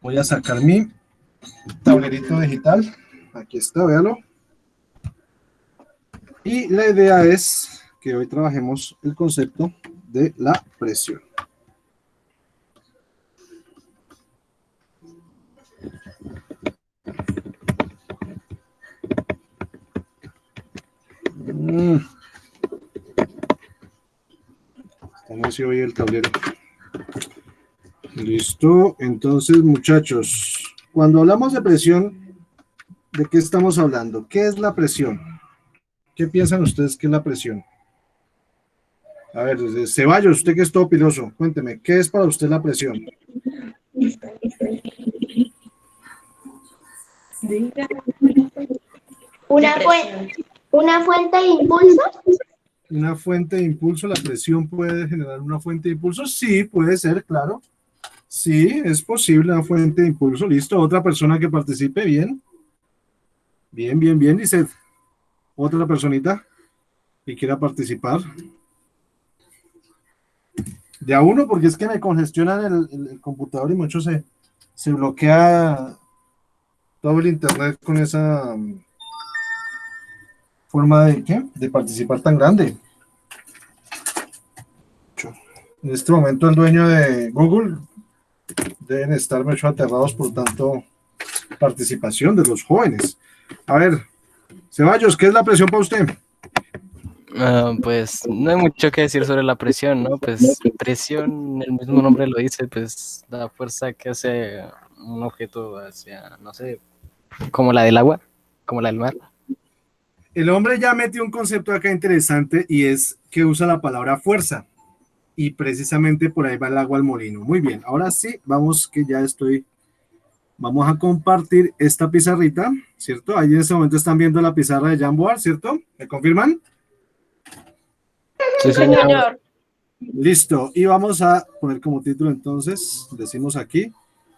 Voy a sacar mi tablerito digital. Aquí está, véalo. Y la idea es que hoy trabajemos el concepto de la presión. Estamos hoy el tablero. Listo. Entonces, muchachos, cuando hablamos de presión, ¿de qué estamos hablando? ¿Qué es la presión? ¿Qué piensan ustedes que es la presión? A ver, desde Ceballos, usted que es todo piloso, cuénteme, ¿qué es para usted la presión? Una fuente de impulso. ¿Una fuente de impulso? ¿La presión puede generar una fuente de impulso? Sí, puede ser, claro. Sí, es posible una fuente de impulso. Listo. Otra persona que participe, bien. Bien, bien, bien, dice otra personita que quiera participar. De a uno, porque es que me congestionan el computador y mucho se bloquea todo el internet con esa forma de, ¿qué? De participar tan grande. En este momento el dueño de Google deben estar mucho aterrados por tanto participación de los jóvenes. A ver, Ceballos, ¿qué es la presión para usted? Pues no hay mucho que decir sobre la presión, ¿no? Pues presión, el mismo nombre lo dice, pues la fuerza que hace un objeto hacia, no sé, como la del agua, como la del mar. El hombre ya metió un concepto acá interesante y es que usa la palabra fuerza. Y precisamente por ahí va el agua al molino. Muy bien, ahora sí, vamos que ya estoy. Vamos a compartir esta pizarrita, ¿cierto? Ahí en este momento están viendo la pizarra de Jamboard, ¿cierto? ¿Me confirman? Sí, señor. Listo, y vamos a poner como título entonces, decimos aquí,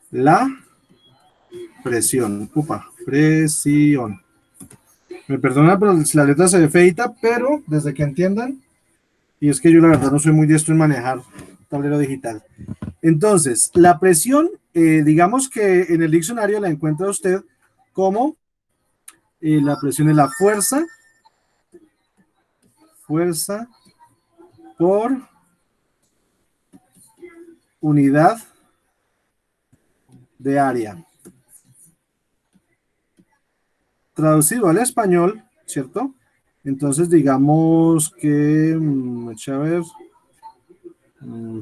la presión. Upa, presión. Me perdona, pero la letra se ve feita, pero desde que entiendan, y es que yo la verdad no soy muy diestro en manejar tablero digital. Entonces, la presión, digamos que en el diccionario la encuentra usted como la presión es la fuerza por unidad de área. Traducido al español, ¿cierto? Entonces digamos que, a ver,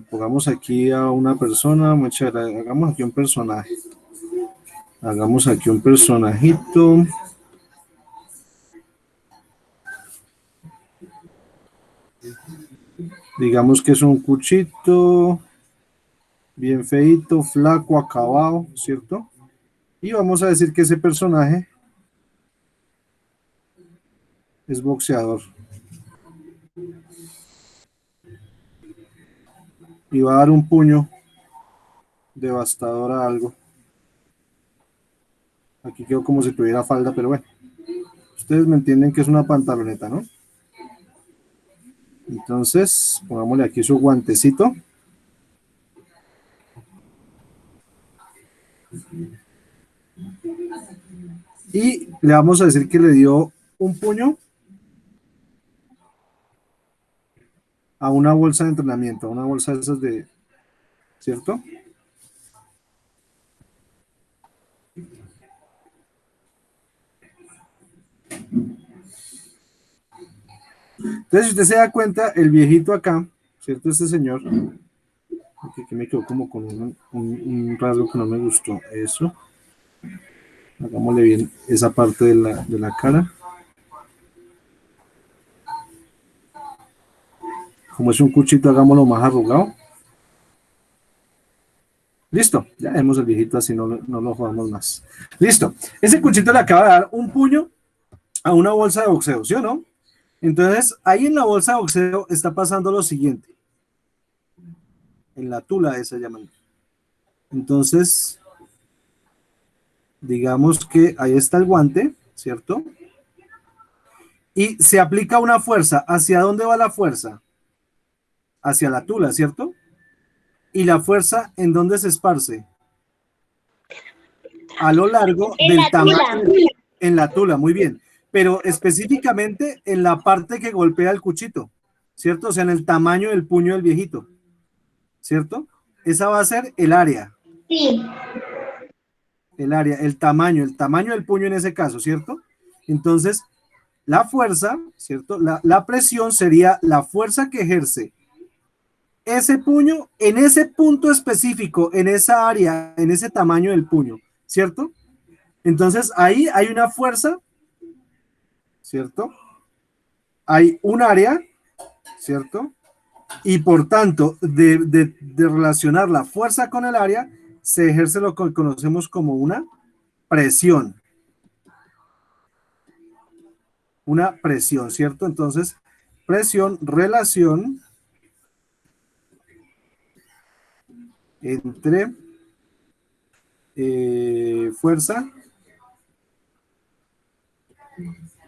pongamos aquí a una persona, hagamos aquí un personaje. Hagamos aquí un personajito. Digamos que es un cuchito, bien feito, flaco, acabado, ¿cierto? Y vamos a decir que ese personaje es boxeador. Y va a dar un puño devastador a algo. Aquí quedó como si tuviera falda, pero bueno. Ustedes me entienden que es una pantaloneta, ¿no? Entonces, pongámosle aquí su guantecito. Y le vamos a decir que le dio un puño a una bolsa de entrenamiento, a una bolsa de esas de, ¿cierto? Entonces, si usted se da cuenta, el viejito acá, ¿cierto? Este señor, aquí me quedó como con un rasgo que no me gustó. Eso. Hagámosle bien esa parte de la cara. Como es un cuchito, hagámoslo más arrugado. Listo, ya vemos el viejito así, no lo jugamos más. Listo, ese cuchito le acaba de dar un puño a una bolsa de boxeo, ¿sí o no? Entonces, ahí en la bolsa de boxeo está pasando lo siguiente. En la tula esa llaman. Entonces, digamos que ahí está el guante, ¿cierto? Y se aplica una fuerza. ¿Hacia dónde va la fuerza? Hacia la tula, ¿cierto? ¿Y la fuerza en dónde se esparce? a lo largo En del la tamaño tula. en la tula, muy bien, pero específicamente en la parte que golpea el cuchito, ¿cierto? O sea, en el tamaño del puño del viejito, ¿cierto? Esa va a ser Sí. el tamaño del puño en ese caso, ¿cierto? Entonces, la fuerza, ¿cierto? La presión sería la fuerza que ejerce ese puño en ese punto específico, en esa área, en ese tamaño del puño, ¿cierto? Entonces, ahí hay una fuerza, ¿cierto? Hay un área, ¿cierto? Y por tanto, de relacionar la fuerza con el área, se ejerce lo que conocemos como presión, una presión, ¿cierto? Entonces, presión, relación entre fuerza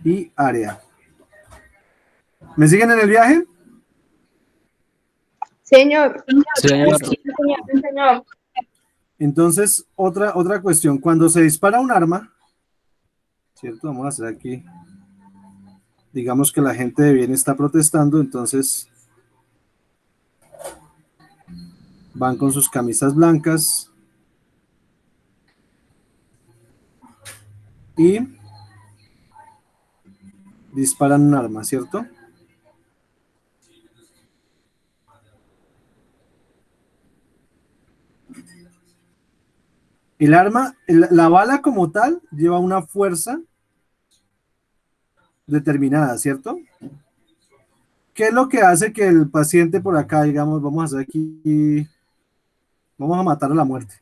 y área. ¿Me siguen en el viaje? Señor. Sí, señor. Sí, señor. Entonces, otra cuestión, cuando se dispara un arma, ¿cierto? Vamos a hacer aquí, digamos que la gente de bien está protestando, entonces van con sus camisas blancas y disparan un arma, ¿cierto? El arma, la bala como tal, lleva una fuerza determinada, ¿cierto? ¿Qué es lo que hace que el paciente por acá, digamos, vamos a hacer aquí, vamos a matar a la muerte?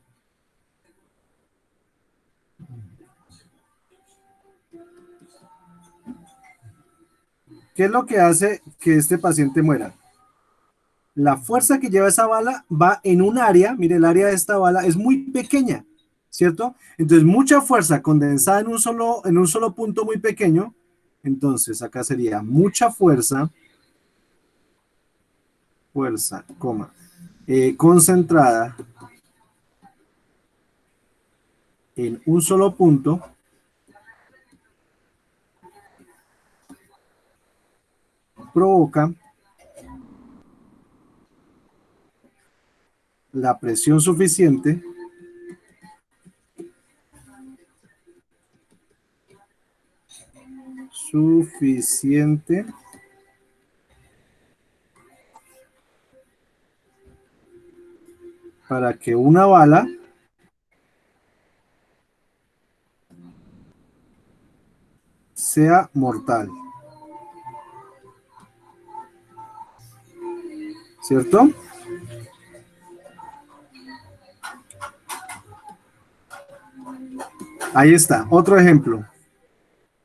¿Qué es lo que hace que este paciente muera? La fuerza que lleva esa bala va en un área, mire, el área de esta bala es muy pequeña, ¿cierto? Entonces, mucha fuerza condensada en un solo punto muy pequeño. Entonces, acá sería mucha fuerza, coma, concentrada en un solo punto, provoca la presión suficiente para que una bala sea mortal, ¿cierto? Ahí está, otro ejemplo.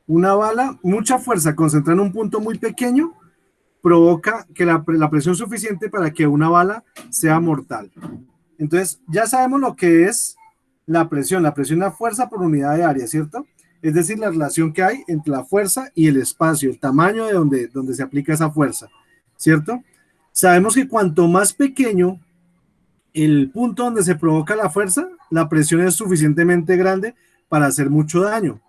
Una bala, mucha fuerza concentrada en un punto muy pequeño, provoca que la presión suficiente para que una bala sea mortal. Entonces, ya sabemos lo que es la presión. La presión es la fuerza por unidad de área, ¿cierto? Es decir, la relación que hay entre la fuerza y el espacio, el tamaño de donde se aplica esa fuerza, ¿cierto? Sabemos que cuanto más pequeño el punto donde se provoca la fuerza, la presión es suficientemente grande para hacer mucho daño.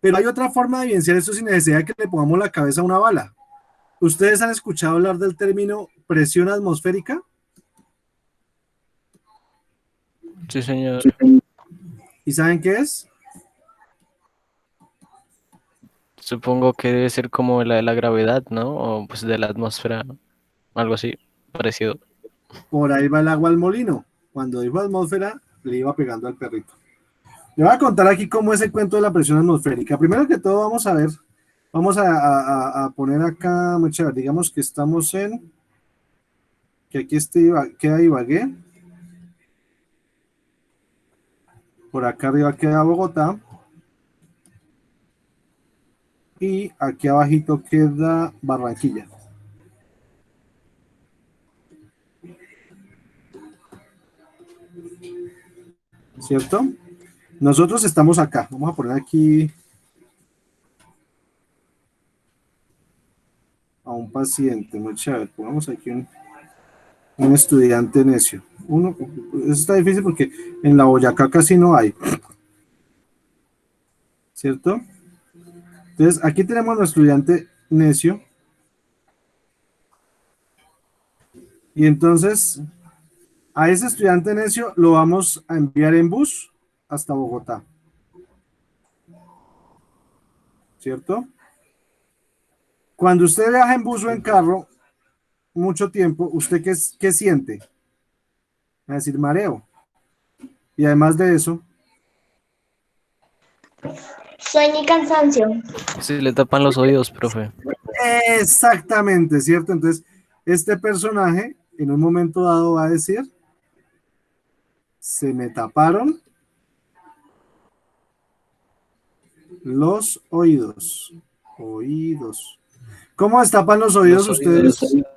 Pero hay otra forma de evidenciar esto sin necesidad de que le pongamos la cabeza a una bala. ¿Ustedes han escuchado hablar del término presión atmosférica? Sí, señor. ¿Y saben qué es? Supongo que debe ser como la de la gravedad, ¿no? O pues de la atmósfera, algo así, parecido. Por ahí va el agua al molino. Cuando dijo atmósfera, le iba pegando al perrito. Le voy a contar aquí cómo es el cuento de la presión atmosférica. Primero que todo, vamos a ver, vamos a poner acá, muchachos, digamos que estamos que aquí queda Ibagué. Por acá arriba queda Bogotá. Y aquí abajito queda Barranquilla. ¿Cierto? Nosotros estamos acá. Vamos a poner aquí a un paciente. Muchachos, pongamos aquí un estudiante necio. Eso está difícil porque en la Boyacá casi no hay. ¿cierto? Entonces, aquí tenemos a nuestro estudiante necio. Y entonces, a ese estudiante necio lo vamos a enviar en bus hasta Bogotá, ¿cierto? Cuando usted viaja en bus o en carro mucho tiempo, ¿usted qué siente? Va a decir mareo. Y además de eso, Sueño y cansancio. Se le tapan los oídos, profe. exactamente, ¿cierto? Entonces, este personaje en un momento dado va a decir, se me taparon los oídos. Oídos. ¿Cómo destapan los oídos Los ustedes? oídos.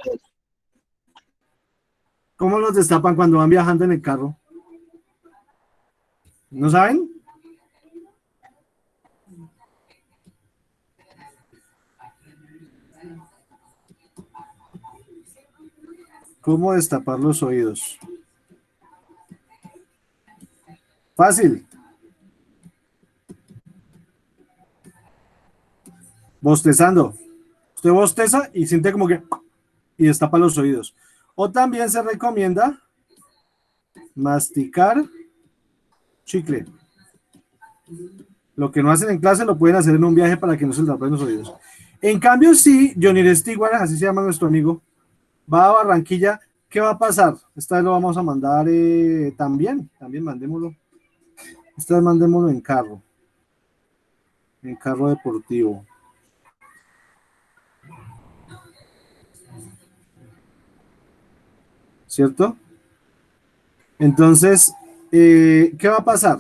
¿Cómo los destapan cuando van viajando en el carro? ¿No saben? ¿Cómo destapar los oídos? Fácil. Bostezando. Usted bosteza y siente como que y destapa los oídos. O también se recomienda masticar chicle. Lo que no hacen en clase lo pueden hacer en un viaje para que no se les tapen los oídos. En cambio, si Johnny Stewart, así se llama nuestro amigo, va a Barranquilla, ¿qué va a pasar? Esta vez lo vamos a mandar también mandémoslo. Esta vez mandémoslo en carro deportivo. ¿Cierto? Entonces, ¿qué va a pasar?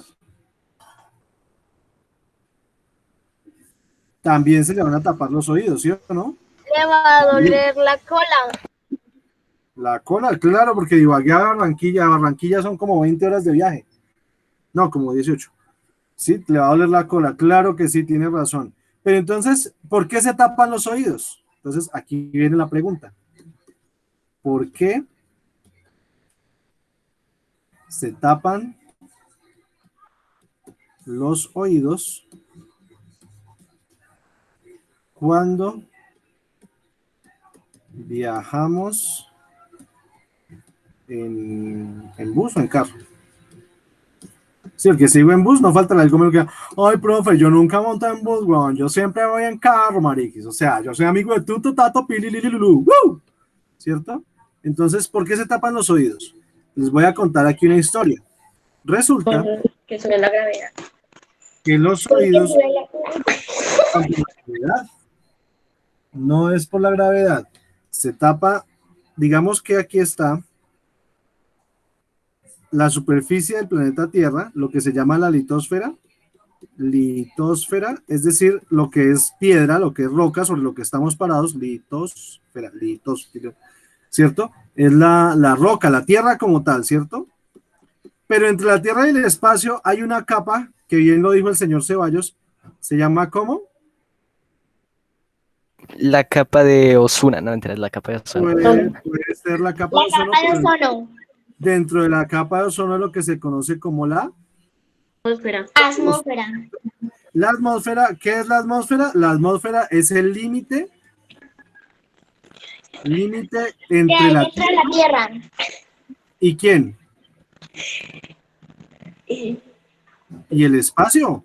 También se le van a tapar los oídos, ¿sí o no? Le va a doler la cola. La cola, claro, porque de Ibagué a Barranquilla son como 20 horas de viaje. No, como 18. Sí, le va a doler la cola, claro que sí, tiene razón. Pero entonces, ¿por qué se tapan los oídos? Entonces, aquí viene la pregunta. ¿Por qué se tapan los oídos cuando viajamos en bus o en carro? Sí, el que sigo en bus, no falta el como que, ay, profe, yo nunca monto en bus, weón, yo siempre voy en carro, mariquis, o sea, yo soy amigo de Tuto, Tato, Pili, Lili, Lulu, ¡woo! ¿Cierto? Entonces, ¿por qué se tapan los oídos? Les voy a contar aquí una historia. Resulta Que eso es la gravedad. que los oídos no es por la gravedad, se tapa, digamos que aquí está la superficie del planeta Tierra, lo que se llama la litosfera, es decir, lo que es piedra, lo que es roca sobre lo que estamos parados, litosfera, ¿cierto? Es la roca, la Tierra como tal, ¿cierto? Pero entre la Tierra y el espacio hay una capa, que bien lo dijo el señor Ceballos, se llama ¿cómo? La capa de Ozuna, no entiendes, la capa de Ozuna. Puede ser la capa de La ozono, capa de pero ozono. dentro de la capa de ozono es lo que se conoce como la Atmósfera. Atmósfera. atmósfera. ¿Qué es la atmósfera? La atmósfera es el límite Que entre hay la dentro de la Tierra. ¿y quién? Y el espacio.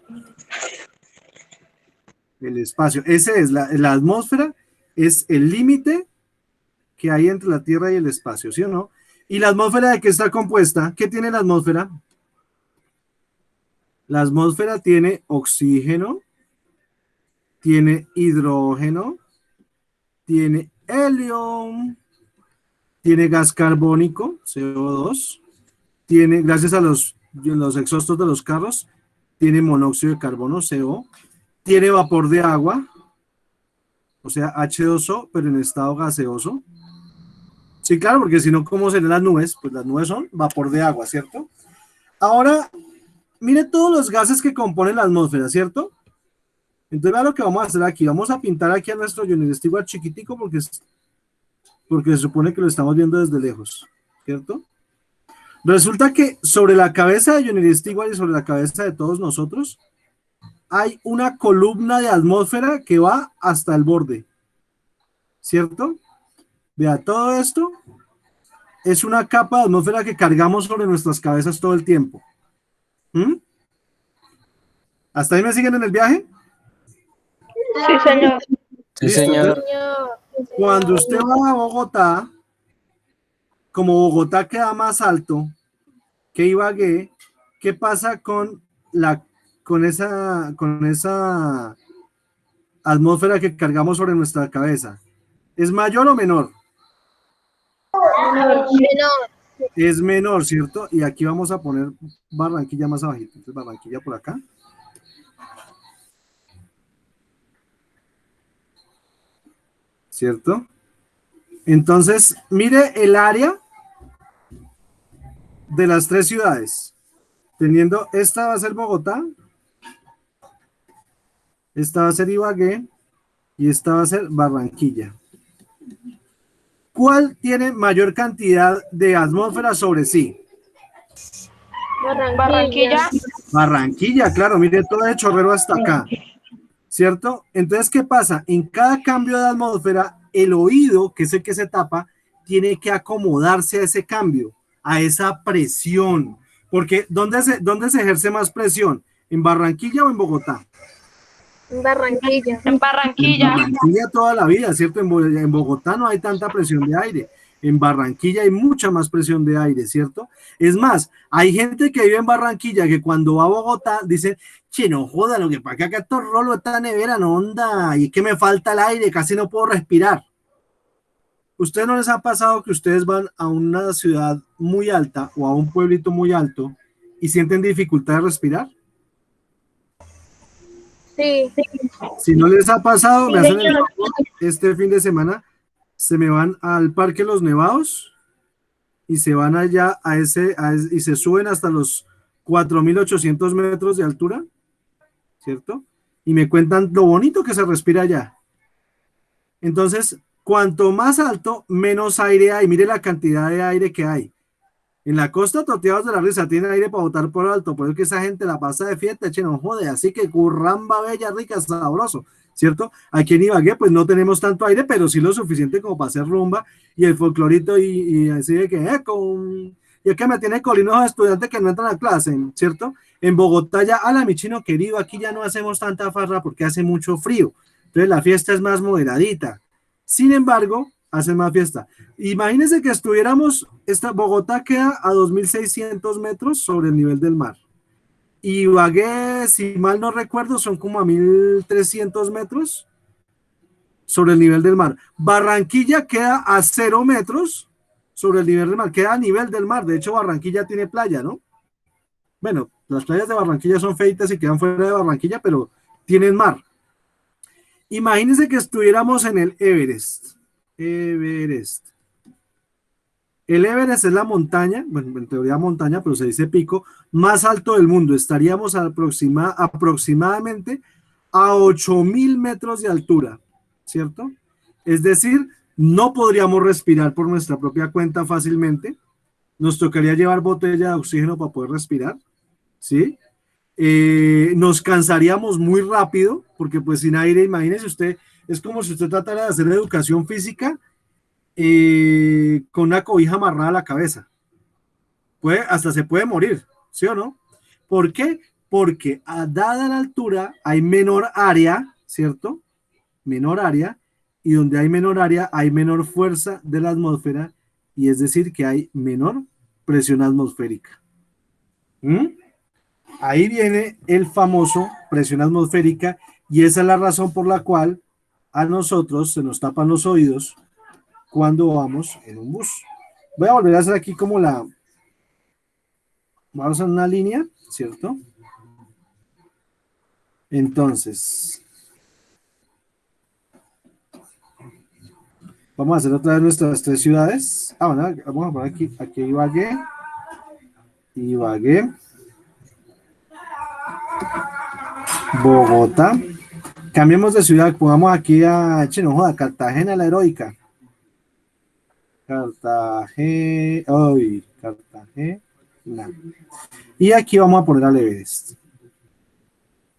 El espacio. Ese es la atmósfera, es el límite que hay entre la Tierra y el espacio, ¿sí o no? ¿Y la atmósfera de qué está compuesta? ¿Qué tiene la atmósfera? La atmósfera tiene oxígeno, tiene hidrógeno, tiene helio, tiene gas carbónico, CO2, tiene, gracias a los exhaustos de los carros, tiene monóxido de carbono, CO, tiene vapor de agua, o sea, H2O, pero en estado gaseoso. Sí, claro, porque si no, ¿cómo serían las nubes? Pues las nubes son vapor de agua, ¿cierto? Ahora, mire todos los gases que componen la atmósfera, ¿cierto? Entonces, vea lo que vamos a hacer aquí. Vamos a pintar aquí a nuestro Johnny Stewart chiquitico porque se supone que lo estamos viendo desde lejos, ¿cierto? Resulta que sobre la cabeza de Johnny Stewart y sobre la cabeza de todos nosotros hay una columna de atmósfera que va hasta el borde, ¿cierto? Vea, todo esto es una capa de atmósfera que cargamos sobre nuestras cabezas todo el tiempo. ¿Mm? ¿Hasta ahí me siguen en el viaje? Sí, señor. Sí, Listo, señor. entonces, cuando usted va a Bogotá, como Bogotá queda más alto que Ibagué, ¿qué pasa con esa atmósfera que cargamos sobre nuestra cabeza? ¿Es mayor o menor? Menor. Es menor, ¿cierto? Y aquí vamos a poner Barranquilla más abajito. Entonces, Barranquilla por acá. ¿Cierto? Entonces, mire el área de las tres ciudades. Teniendo, esta va a ser Bogotá, esta va a ser Ibagué y esta va a ser Barranquilla. ¿Cuál tiene mayor cantidad de atmósfera sobre sí? Barranquilla. Barranquilla, claro, mire todo de chorrero hasta acá, ¿cierto? Entonces, ¿qué pasa? En cada cambio de atmósfera, el oído, que es el que se tapa, tiene que acomodarse a ese cambio, a esa presión. Porque ¿dónde se ejerce más presión? ¿En Barranquilla o en Bogotá? Barranquilla. En En Barranquilla. Barranquilla toda la vida, ¿cierto? En Bogotá no hay tanta presión de aire. En Barranquilla hay mucha más presión de aire, ¿cierto? Es más, hay gente que vive en Barranquilla que cuando va a Bogotá dice, che, no joda, lo que pasa es que acá esto rolo esta nevera, no onda, y es que me falta el aire, casi no puedo respirar. ¿Ustedes no les ha pasado que ustedes van a una ciudad muy alta o a un pueblito muy alto y sienten dificultad de respirar? Sí. Si no les ha pasado, me hacen el señor. favor, este fin de semana se me van al Parque Los Nevados y se van allá y se suben hasta los 4.800 metros de altura, ¿cierto? Y me cuentan lo bonito que se respira allá. Entonces, cuanto más alto, menos aire hay. Mire la cantidad de aire que hay. En la costa, toteados de la risa, tiene aire para botar por alto, por eso que esa gente la pasa de fiesta, che, no jode, así que curramba, bella, rica, sabroso, ¿cierto? Aquí en Ibagué, pues no tenemos tanto aire, pero sí lo suficiente como para hacer rumba y el folclorito y así de que, y es que me tiene colinos estudiantes que no entran a clase, ¿cierto? En Bogotá ya, ala, mi chino querido, aquí ya no hacemos tanta farra porque hace mucho frío, entonces la fiesta es más moderadita. Sin embargo, hacen más fiesta. Imagínense que Bogotá queda a 2.600 metros sobre el nivel del mar. Ibagué, si mal no recuerdo, son como a 1.300 metros sobre el nivel del mar. Barranquilla queda a 0 metros sobre el nivel del mar, queda a nivel del mar. De hecho, Barranquilla tiene playa, ¿no? Bueno, las playas de Barranquilla son feitas y quedan fuera de Barranquilla, pero tienen mar. Imagínense que estuviéramos en el Everest. Everest. El Everest es la montaña, bueno, en teoría montaña, pero se dice pico, más alto del mundo. Estaríamos aproximadamente a 8.000 metros de altura, ¿cierto? Es decir, no podríamos respirar por nuestra propia cuenta fácilmente. Nos tocaría llevar botella de oxígeno para poder respirar, ¿sí? Nos cansaríamos muy rápido, porque pues sin aire, imagínese usted, es como si usted tratara de hacer educación física con una cobija amarrada a la cabeza. Hasta se puede morir, ¿sí o no? ¿Por qué? Porque dada la altura hay menor área, ¿cierto? Menor área, y donde hay menor área hay menor fuerza de la atmósfera, y es decir que hay menor presión atmosférica. ¿Mm? Ahí viene el famoso presión atmosférica, y esa es la razón por la cual a nosotros se nos tapan los oídos cuando vamos en un bus. Voy a volver a hacer aquí vamos a una línea, ¿cierto? Entonces, vamos a hacer otra vez nuestras tres ciudades. Bueno, vamos a poner aquí Ibagué, Bogotá. Cambiemos de ciudad, pongamos aquí a Cartagena la heroica. Cartagena. Y aquí vamos a poner al Everest.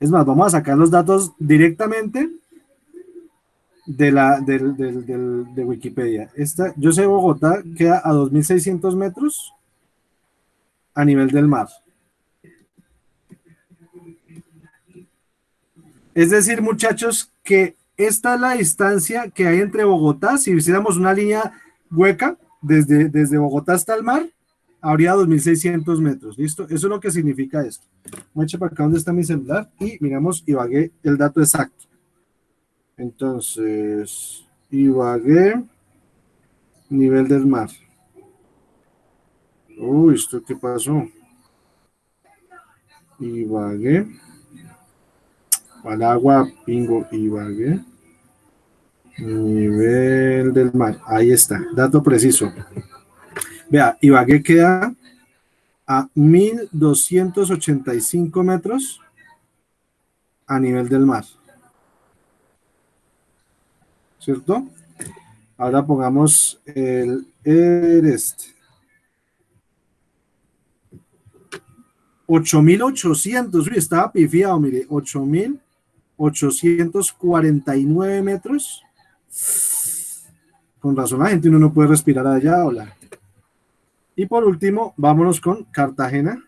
Es más, vamos a sacar los datos directamente de Wikipedia. Yo sé Bogotá queda a 2.600 metros a nivel del mar. Es decir, muchachos, que esta es la distancia que hay entre Bogotá. Si hiciéramos una línea hueca desde Bogotá hasta el mar, habría 2.600 metros. ¿Listo? Eso es lo que significa esto. Voy a echar para acá donde está mi celular y miramos Ibagué, el dato exacto. Entonces, Ibagué, nivel del mar. Uy, ¿esto qué pasó? Ibagué. Palagua, Pingo, Ibagué. Nivel del mar. Ahí está, dato preciso. Vea, Ibagué queda a 1.285 metros a nivel del mar. ¿Cierto? Ahora pongamos el Everest. 8.800, uy, estaba pifiado, mire, 8.849 metros. Con razón la gente uno no puede respirar allá, hola. Y por último, vámonos con Cartagena.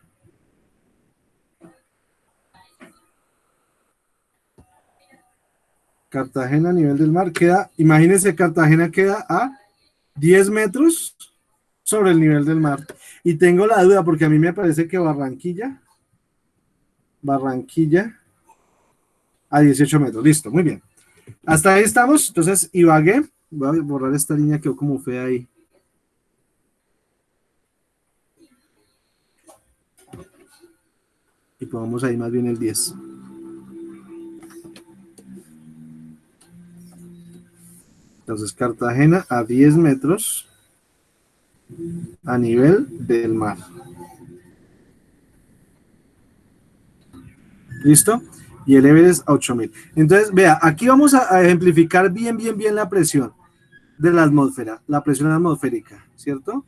Cartagena a nivel del mar queda, imagínense, Cartagena queda a 10 metros sobre el nivel del mar. Y tengo la duda porque a mí me parece que Barranquilla a 18 metros. Listo, muy bien. Hasta ahí estamos. Entonces, Ibagué, voy a borrar esta línea que quedó como fea ahí. Y pongamos ahí más bien el 10. Entonces, Cartagena a 10 metros a nivel del mar. ¿Listo? Y el Everest a 8.000. Entonces, vea, aquí vamos a ejemplificar bien la presión de la atmósfera, la presión atmosférica, ¿cierto?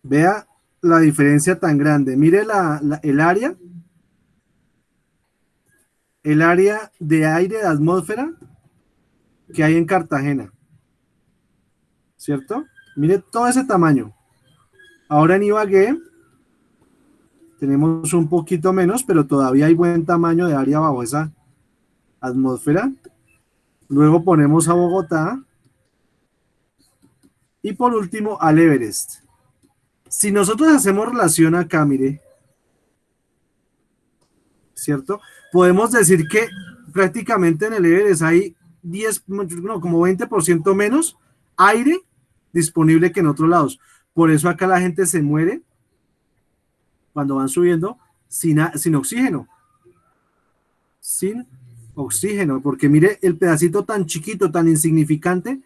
Vea la diferencia tan grande. Mire el área de aire de atmósfera que hay en Cartagena, ¿cierto? Mire todo ese tamaño. Ahora en Ibagué tenemos un poquito menos, pero todavía hay buen tamaño de área bajo esa atmósfera. Luego ponemos a Bogotá y por último al Everest. Si nosotros hacemos relación acá, mire, ¿cierto? Podemos decir que prácticamente en el Everest hay 10, no, como 20% menos aire disponible que en otros lados. Por eso acá la gente se muere cuando van subiendo sin oxígeno. Sin oxígeno, porque mire el pedacito tan chiquito, tan insignificante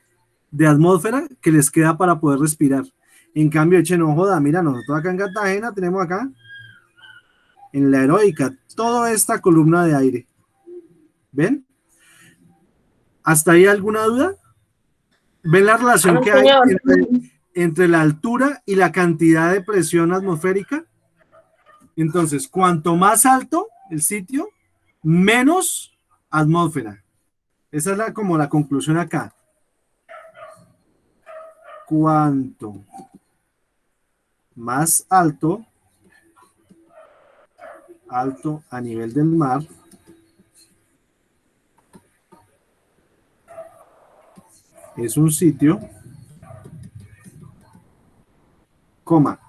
de atmósfera que les queda para poder respirar. En cambio, eche, no joda, mira, nosotros acá en Cartagena tenemos acá, en la Heroica, toda esta columna de aire. ¿Ven? ¿Hasta ahí alguna duda? ¿Ven la relación que hay entre la altura y la cantidad de presión atmosférica? Entonces, cuanto más alto el sitio, menos atmósfera. Esa es como la conclusión acá. Cuanto más alto a nivel del mar, es un sitio,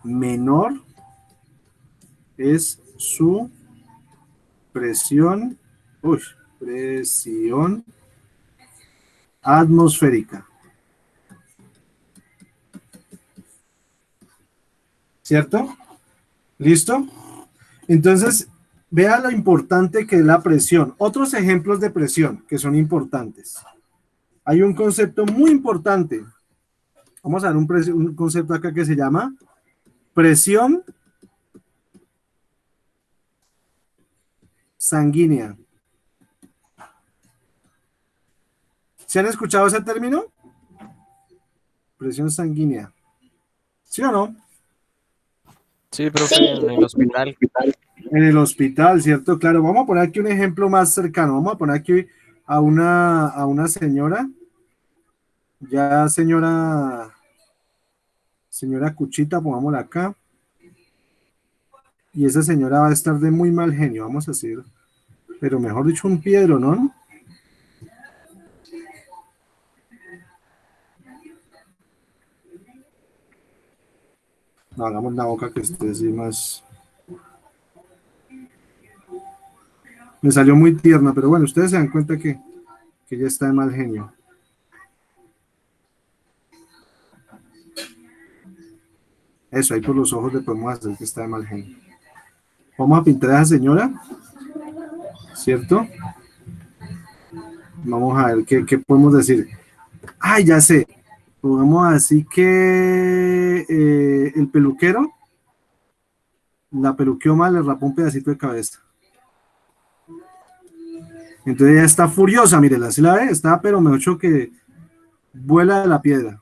menor es su presión atmosférica. ¿Cierto? ¿Listo? Entonces, vea lo importante que es la presión. Otros ejemplos de presión que son importantes. Hay un concepto muy importante Vamos a ver un concepto acá que se llama presión sanguínea. ¿Se han escuchado ese término? Presión sanguínea. ¿Sí o no? Sí, profe, Sí. en el hospital. En el hospital, ¿cierto? Claro, vamos a poner aquí un ejemplo más cercano. Vamos a poner aquí a una señora, ya señora Cuchita, pongámosla acá. Y esa señora va a estar de muy mal genio, vamos a decir. Pero mejor dicho, un piedro, ¿no? No, hagamos la boca que esté así más. Me salió muy tierna, pero bueno, ustedes se dan cuenta que ya está de mal genio. Eso, ahí por los ojos le podemos hacer que está de mal genio. Vamos a pintar a esa señora, ¿cierto? Vamos a ver qué podemos decir. Ay, ya sé. Podemos decir que el peluquero la peluqueó mal, le rapó un pedacito de cabeza. Entonces ella está furiosa, mírela, ¿sí la ve? Está, pero me ocho que vuela de la piedra.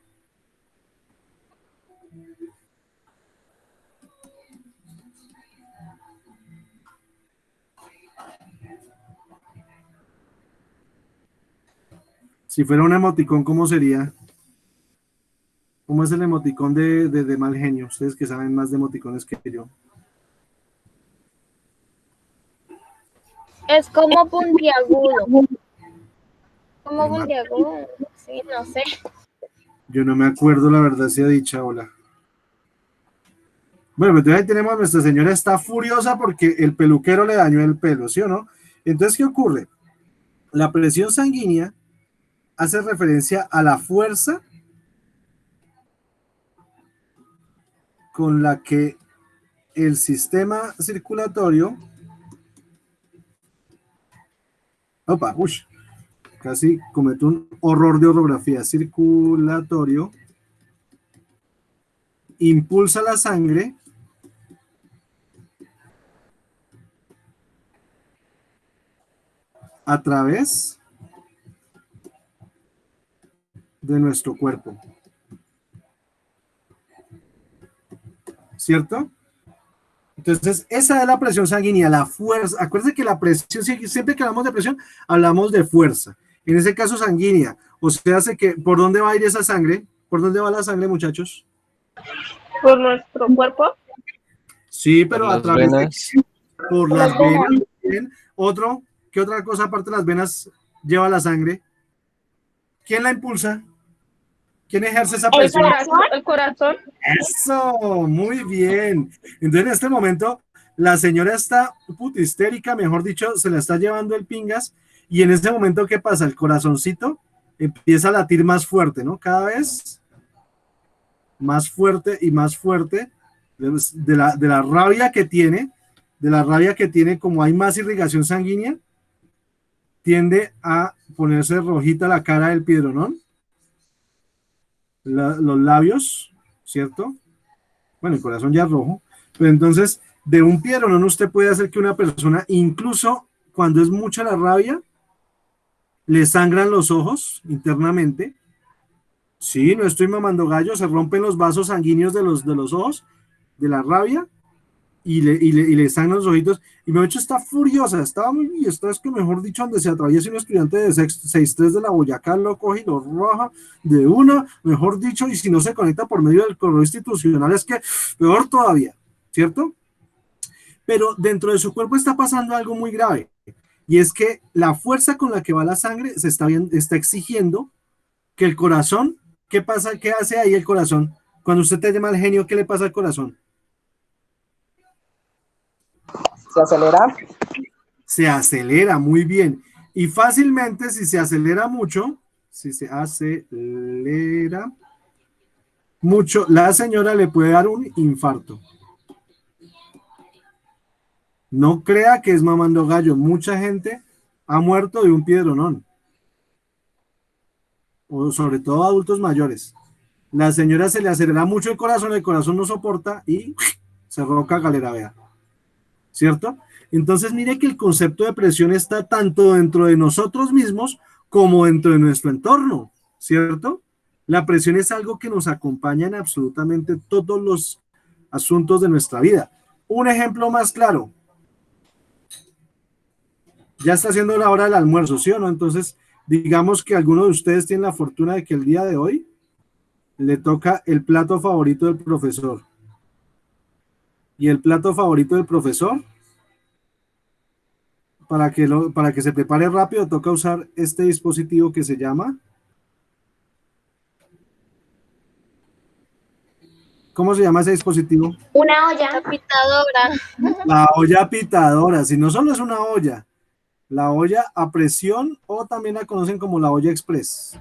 Si fuera un emoticón, ¿cómo sería? ¿Cómo es el emoticón de mal genio? Ustedes que saben más de emoticones que yo. Es como puntiagudo. Como No me- puntiagudo. Sí, no sé. Yo no me acuerdo la verdad si ha dicha hola. Bueno, pues ahí tenemos a nuestra señora, está furiosa porque el peluquero le dañó el pelo, ¿sí o no? Entonces, ¿qué ocurre? La presión sanguínea hace referencia a la fuerza con la que el sistema circulatorio, opa, ush, casi cometo un horror de orografía, circulatorio, impulsa la sangre a través de nuestro cuerpo, ¿cierto? Entonces, esa es la presión sanguínea, la fuerza. Acuérdense que la presión, siempre que hablamos de presión, hablamos de fuerza. En ese caso, sanguínea. O sea, hace que, ¿por dónde va a ir esa sangre? ¿Por dónde va la sangre, muchachos? Por nuestro cuerpo. Sí, Por pero a las través de, venas. por Por las las venas. venas. Bien. ¿Qué otra cosa aparte de las venas lleva la sangre? ¿Quién la impulsa? ¿Quién ejerce esa El presión? corazón. El corazón. Eso, muy bien. Entonces, en este momento, la señora está puta histérica, mejor dicho, se la está llevando el pingas. Y en ese momento, ¿qué pasa? El corazoncito empieza a latir más fuerte, ¿no? Cada vez más fuerte y más fuerte de la rabia que tiene, como hay más irrigación sanguínea, tiende a ponerse rojita la cara del piedronón, los labios, ¿cierto? Bueno, el corazón ya es rojo, pero entonces de un piedronón usted puede hacer que una persona, incluso cuando es mucha la rabia, le sangran los ojos internamente. Sí, no estoy mamando gallo, se rompen los vasos sanguíneos de los ojos, de la rabia, y le sangran los ojitos. Y me hecho está furiosa, estaba muy, y esto es que mejor dicho, donde se atraviesa un estudiante de 6-3 de la Boyacá, lo coge y lo roja de una, mejor dicho, y si no se conecta por medio del correo institucional, es que peor todavía, ¿cierto? Pero dentro de su cuerpo está pasando algo muy grave, y es que la fuerza con la que va la sangre está exigiendo que el corazón, ¿qué pasa? ¿Qué hace ahí el corazón? Cuando usted tiene mal genio, ¿qué le pasa al corazón? Se acelera. Se acelera muy bien. Y fácilmente, si se acelera mucho, la señora le puede dar un infarto. No crea que es mamando gallo. Mucha gente ha muerto de un piedronón. O sobre todo adultos mayores. La señora se le acelera mucho el corazón no soporta y se roca galera, vea. ¿Cierto? Entonces mire que el concepto de presión está tanto dentro de nosotros mismos como dentro de nuestro entorno, ¿cierto? La presión es algo que nos acompaña en absolutamente todos los asuntos de nuestra vida. Un ejemplo más claro. Ya está siendo la hora del almuerzo, ¿sí o no? Entonces, digamos que alguno de ustedes tiene la fortuna de que el día de hoy le toca el plato favorito del profesor. Y el plato favorito del profesor, para que se prepare rápido, toca usar este dispositivo que se llama... ¿Cómo se llama ese dispositivo? Una olla. La pitadora. La olla pitadora. Si no solo es una olla, la olla a presión o también la conocen como la olla express.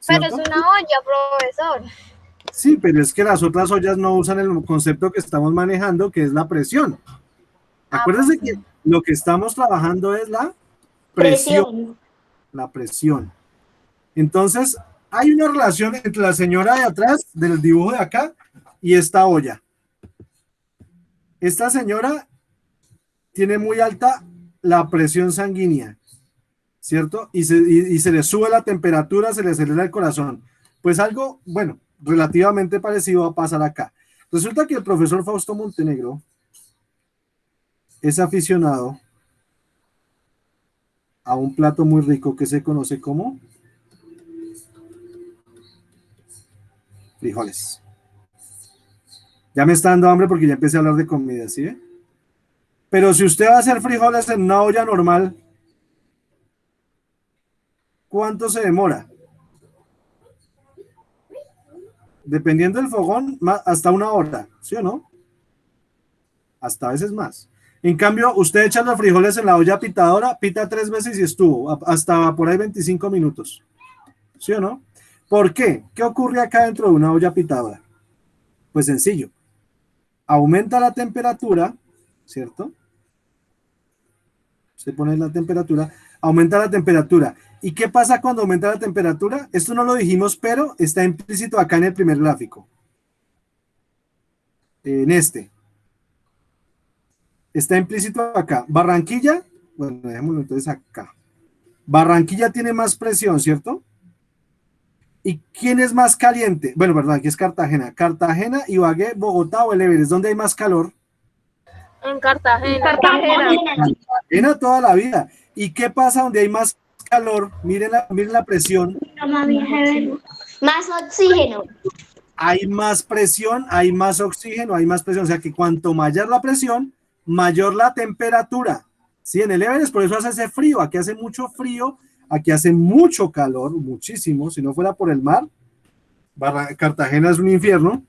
Pero ¿Cierto? es una olla, profesor. Sí, pero es que las otras ollas no usan el concepto que estamos manejando, que es la presión. Acuérdense que lo que estamos trabajando es la presión. La presión. Entonces, hay una relación entre la señora de atrás, del dibujo de acá, y esta olla. Esta señora tiene muy alta la presión sanguínea, ¿cierto? Y se le sube la temperatura, se le acelera el corazón. Pues algo, bueno, relativamente parecido va a pasar acá. Resulta que el profesor Fausto Montenegro es aficionado a un plato muy rico que se conoce como frijoles. Ya me está dando hambre porque ya empecé a hablar de comida, ¿sí? Pero si usted va a hacer frijoles en una olla normal, ¿cuánto se demora? Dependiendo del fogón, hasta una hora, ¿sí o no? Hasta a veces más. En cambio, usted echa los frijoles en la olla pitadora, pita 3 veces y estuvo, hasta por ahí 25 minutos, ¿sí o no? ¿Por qué? ¿Qué ocurre acá dentro de una olla pitadora? Pues sencillo. Aumenta la temperatura, ¿cierto? Se pone la temperatura, aumenta la temperatura. ¿Y qué pasa cuando aumenta la temperatura? Esto no lo dijimos, pero está implícito acá en el primer gráfico. En este. Está implícito acá. Barranquilla, bueno, dejémoslo entonces acá. Barranquilla tiene más presión, ¿cierto? ¿Y quién es más caliente? Bueno, verdad, aquí es Cartagena. Cartagena, Ibagué, Bogotá o el Everest. ¿Dónde hay más calor? En Cartagena. Cartagena toda la vida. ¿Y qué pasa donde hay más calor? Miren la presión. Más oxígeno. Hay más presión, hay más oxígeno, hay más presión. O sea que cuanto mayor la presión, mayor la temperatura. Sí, en el Everest por eso hace ese frío. Aquí hace mucho frío, aquí hace mucho calor, muchísimo. Si no fuera por el mar, Cartagena es un infierno,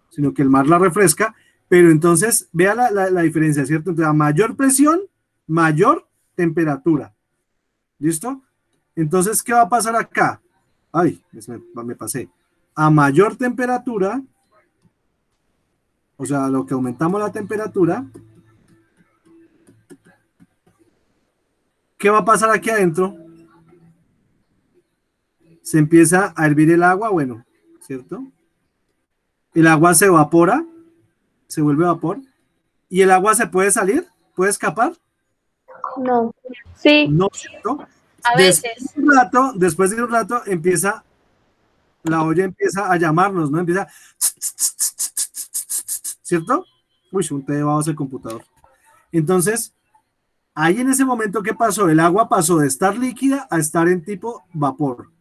sino que el mar la refresca. Pero entonces, vea la diferencia, ¿cierto? Entonces, a mayor presión, mayor temperatura. ¿Listo? Entonces, ¿qué va a pasar acá? Ay, me pasé. A mayor temperatura, o sea, lo que aumentamos la temperatura, ¿qué va a pasar aquí adentro? Se empieza a hervir el agua, bueno, ¿cierto? El agua se evapora, se vuelve vapor, y el agua se puede salir, puede escapar. No. Sí, No, ¿cierto? a veces. Después de un rato la olla empieza a llamarnos, ¿no? Empieza, ¿cierto? Uy, un té debajo del computador. Entonces, ahí en ese momento, ¿qué pasó? El agua pasó de estar líquida a estar en tipo vapor.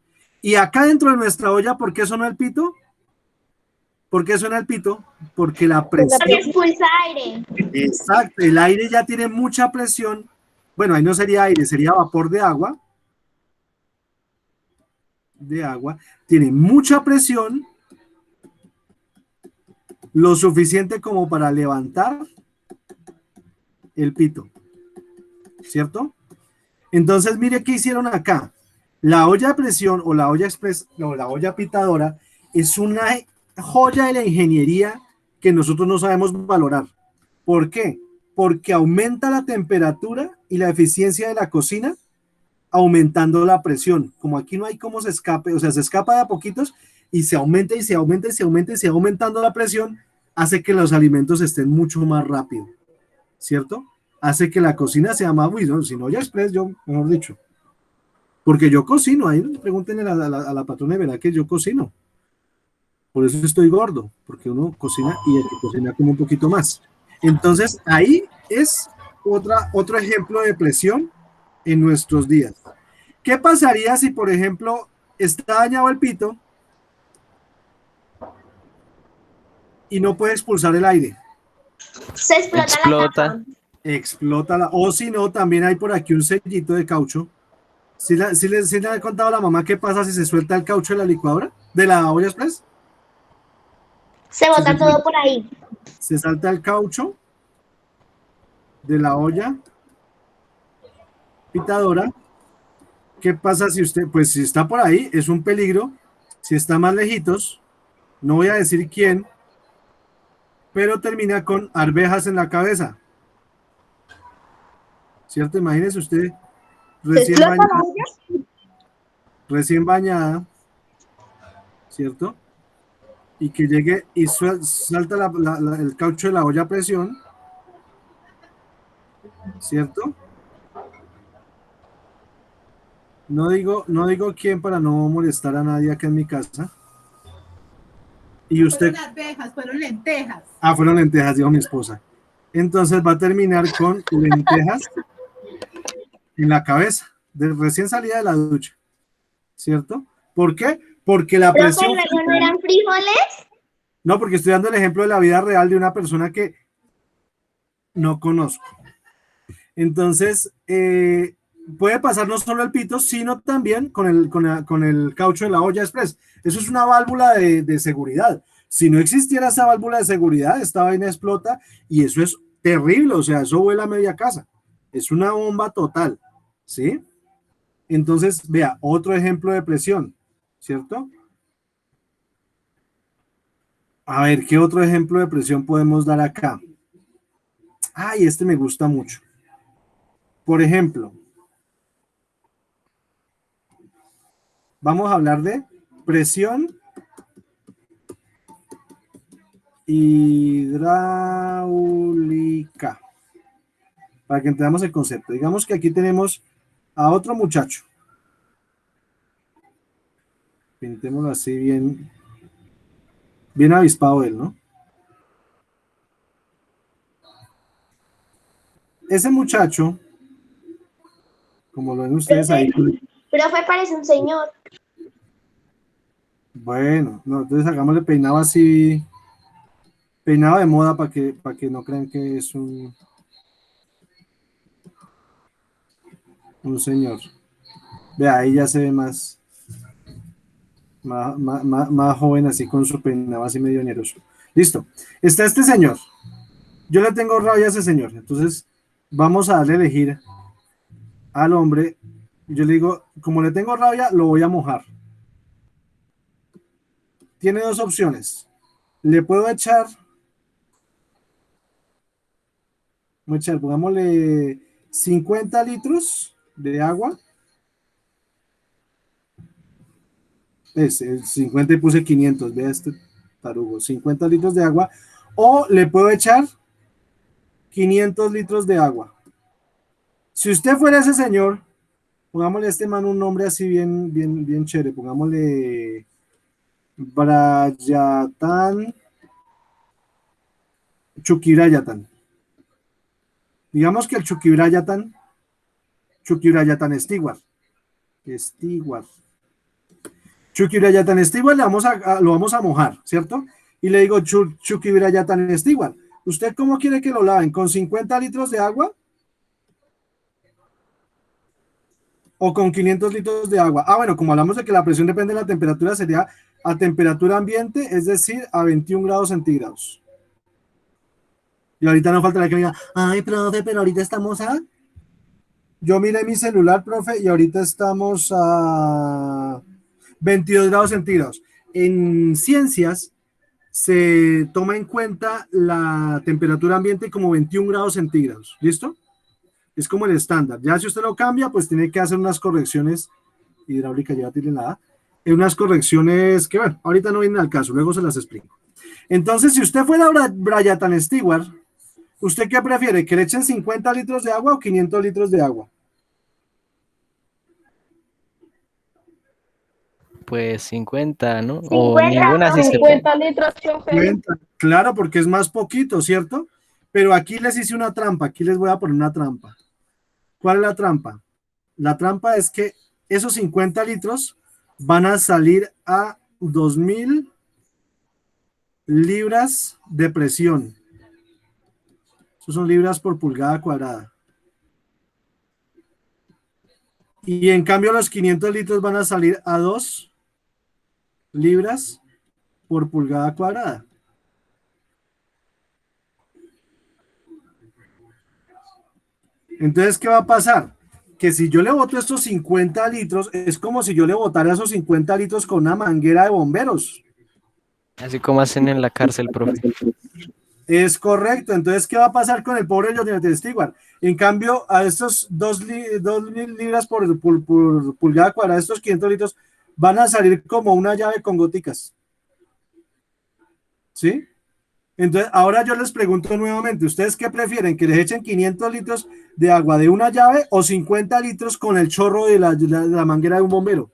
Y acá dentro de nuestra olla, ¿por qué sonó el pito? ¿Por qué suena el pito? Porque la presión... Porque expulsa aire. Exacto, el aire ya tiene mucha presión. Bueno, ahí no sería aire, sería vapor de agua. Tiene mucha presión, lo suficiente como para levantar el pito, ¿cierto? Entonces, mire qué hicieron acá. La olla a presión o la olla express, no, la olla pitadora es una joya de la ingeniería que nosotros no sabemos valorar. ¿Por qué? Porque aumenta la temperatura y la eficiencia de la cocina, aumentando la presión. Como aquí no hay cómo se escape, o sea, se escapa de a poquitos, y se aumenta y se aumenta y se aumenta y se va aumentando la presión, hace que los alimentos estén mucho más rápido, ¿cierto? Hace que la cocina sea más, uy, no, si no ya express, yo, mejor dicho, porque yo cocino, ahí pregúntenle a la patrona, de verdad que yo cocino, por eso estoy gordo, porque uno cocina y el que cocina como un poquito más. Entonces, ahí es otro ejemplo de presión en nuestros días. ¿Qué pasaría si, por ejemplo, está dañado el pito y no puede expulsar el aire? Se explota, Explota. la tapa. Explota o si no, también hay por aquí un sellito de caucho. ¿Sí le ha contado a la mamá qué pasa si se suelta el caucho de la licuadora? ¿De la olla express? Se bota todo por ahí. Se salta el caucho de la olla pitadora. ¿Qué pasa si usted, pues si está por ahí, es un peligro? Si está más lejitos, no voy a decir quién, pero termina con arvejas en la cabeza. ¿Cierto? Imagínese usted recién bañada, ¿cierto? Y que llegue y salta el caucho de la olla a presión, ¿cierto? No digo quién para no molestar a nadie acá en mi casa. Y usted... Fueron arvejas, fueron lentejas. Ah, fueron lentejas, dijo mi esposa. Entonces va a terminar con lentejas en la cabeza, recién salida de la ducha, ¿cierto? ¿Por qué? Porque la ¿Pero presión... luego no eran frijoles? No, porque estoy dando el ejemplo de la vida real de una persona que no conozco. Entonces, puede pasar no solo el pito, sino también con el caucho de la olla express. Eso es una válvula de seguridad. Si no existiera esa válvula de seguridad, esta vaina explota y eso es terrible, o sea, eso vuela a media casa. Es una bomba total, ¿sí? Entonces, vea, otro ejemplo de presión, ¿cierto? A ver, ¿qué otro ejemplo de presión podemos dar acá? Ay, este me gusta mucho. Por ejemplo, vamos a hablar de presión hidráulica, para que entendamos el concepto. Digamos que aquí tenemos a otro muchacho. Pintémoslo así bien avispado él, ¿no? Ese muchacho, como lo ven ustedes ahí. Profe, parece un señor. Bueno, no, entonces hagámosle peinado así, peinado de moda para que no crean que es un señor. Vea, ahí ya se ve más joven así con su peinado así medio ñeroso. Listo. Está este señor. Yo le tengo rabia a ese señor. Entonces vamos a darle a elegir al hombre. Yo le digo, como le tengo rabia, lo voy a mojar. Tiene dos opciones. Le puedo echar, pongámosle 50 litros de agua. El 50 y puse 500, vea este tarugo, 50 litros de agua, o le puedo echar 500 litros de agua. Si usted fuera ese señor, pongámosle a este man un nombre así bien chévere, pongámosle Brayatan Chukibrayatan. Digamos que el Chukibrayatan Stewart. Chukibrayatan Stewart lo vamos a mojar, ¿cierto? Y le digo, Chukibrayatan Stewart, ¿usted cómo quiere que lo laven? ¿Con 50 litros de agua? ¿O con 500 litros de agua? Ah, bueno, como hablamos de que la presión depende de la temperatura, sería a temperatura ambiente, es decir, a 21 grados centígrados. Y ahorita no falta la que me diga, ay, profe, pero ahorita estamos a... Yo miré mi celular, profe, y ahorita estamos a 22 grados centígrados. En ciencias se toma en cuenta la temperatura ambiente como 21 grados centígrados. ¿Listo? Es como el estándar. Ya si usted lo cambia, pues tiene que hacer unas correcciones hidráulicas, ya no tiene nada. unas correcciones que, bueno, ahorita no vienen al caso, luego se las explico. Entonces, si usted fuera Bryatan Stewart, ¿usted qué prefiere? ¿Que le echen 50 litros de agua o 500 litros de agua? Pues 50, ¿no? O 50, ninguna si se puede. 50 litros, chofer. 50. Claro, porque es más poquito, ¿cierto? Pero aquí les hice una trampa, aquí les voy a poner una trampa. ¿Cuál es la trampa? La trampa es que esos 50 litros van a salir a 2000 libras de presión. Eso son libras por pulgada cuadrada. Y en cambio los 500 litros van a salir a 2 libras por pulgada cuadrada. Entonces, ¿qué va a pasar? Que si yo le boto estos 50 litros, es como si yo le botara esos 50 litros con una manguera de bomberos. Así como hacen en la cárcel, profe. Es correcto. Entonces, ¿qué va a pasar con el pobre Jonathan Stewart? En cambio, a estos 2.000 libras por pulgada cuadrada, estos 500 litros, van a salir como una llave con goticas. ¿Sí? Entonces, ahora yo les pregunto nuevamente, ¿ustedes qué prefieren? ¿Que les echen 500 litros de agua de una llave o 50 litros con el chorro de la manguera de un bombero?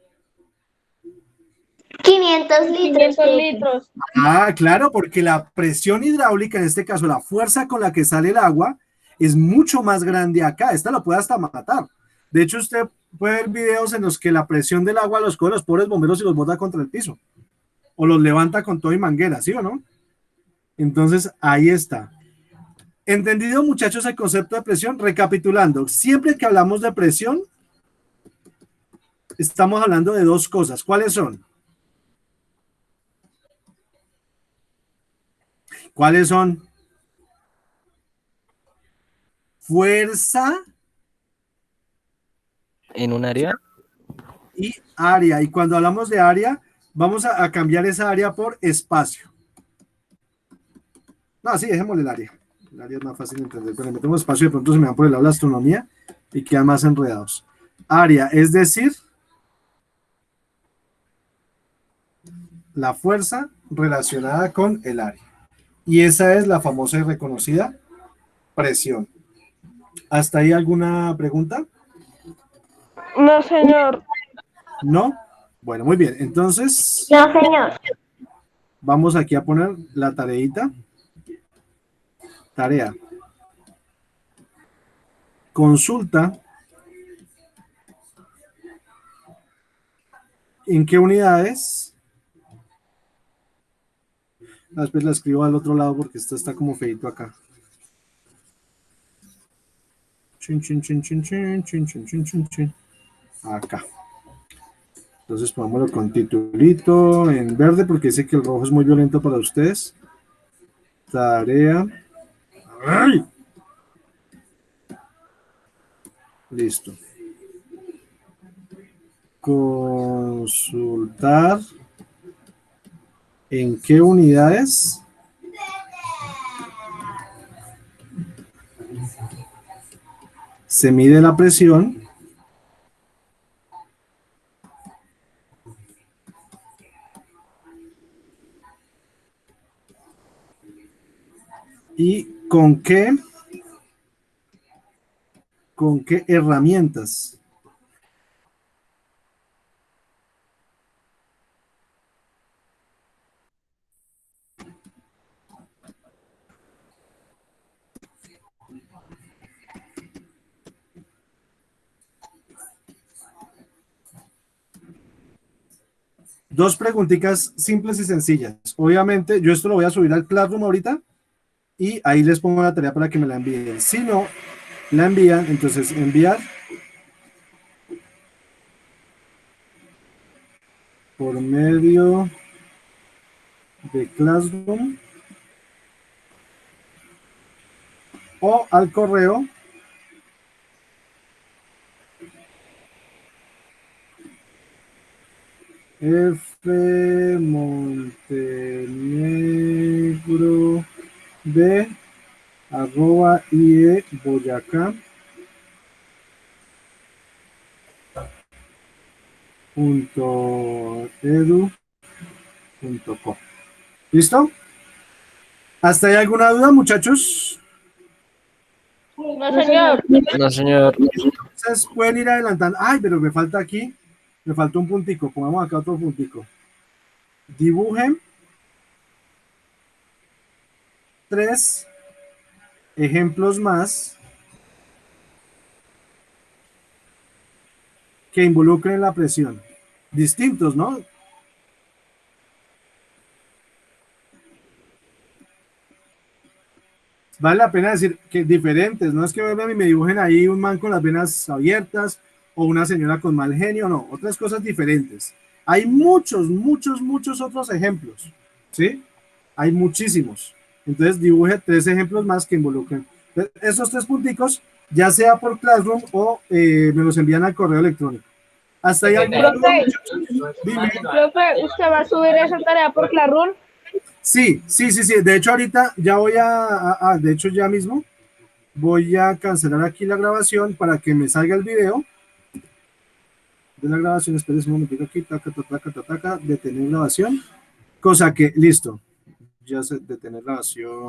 500 litros. 500 litros. Ah, claro, porque la presión hidráulica, en este caso, la fuerza con la que sale el agua, es mucho más grande acá. Esta lo puede hasta matar. De hecho, usted puede ver videos en los que la presión del agua los coge los pobres bomberos y los bota contra el piso. O los levanta con todo y manguera, ¿sí o no? Entonces, ahí está. ¿Entendido, muchachos, el concepto de presión? Recapitulando, siempre que hablamos de presión, estamos hablando de dos cosas. ¿Cuáles son? ¿Cuáles son? Fuerza ¿En un área? y área. Y cuando hablamos de área, vamos a cambiar esa área por espacio. No, sí, dejémosle el área. El área es más fácil de entender. Cuando metemos espacio, de pronto se me van por el lado de la astronomía y quedan más enredados. Área, es decir, la fuerza relacionada con el área. Y esa es la famosa y reconocida presión. ¿Hasta ahí alguna pregunta? No, señor. ¿No? Bueno, muy bien. Entonces, No, señor. vamos aquí a poner la tareita. Tarea. Consulta en qué unidades. Después la escribo al otro lado porque esta está como feito acá. Chin, chin, chin, chin, chin, chin, chin, chin, chin, chin. Acá. Entonces pongámoslo con titulito en verde porque sé que el rojo es muy violento para ustedes. Tarea. ¡Ay! Listo. Consultar en qué unidades se mide la presión y con qué herramientas. Dos preguntitas simples y sencillas. Obviamente, yo esto lo voy a subir al Classroom ahorita y ahí les pongo la tarea para que me la envíen. Si no la envían, entonces enviar por medio de Classroom o al correo fmontenegro@ieboyacá www.edu.co. ¿Listo? ¿Hasta ahí alguna duda, muchachos? No, señor. No, señor. Entonces pueden ir adelantando. Ay, pero me falta aquí, me falta un puntico. Pongamos acá otro puntico. Dibujen 3 ejemplos más que involucren la presión. Distintos, ¿no? Vale la pena decir que diferentes, no es que vean y me dibujen ahí un man con las venas abiertas o una señora con mal genio, no, otras cosas diferentes. Hay muchos otros ejemplos, ¿sí? Hay muchísimos. Entonces dibuje 3 ejemplos más que involucren. Entonces, esos 3 punticos, ya sea por Classroom o me los envían al correo electrónico. Hasta ahí alguna duda, Profe, muchachos. Dime. profe, ¿usted va a subir esa tarea por Classroom? Sí. De hecho, ahorita ya voy de hecho, ya mismo voy a cancelar aquí la grabación para que me salga el video de la grabación. Espérense un momentito aquí, taca, detener grabación. Cosa que, listo, ya se detener grabación.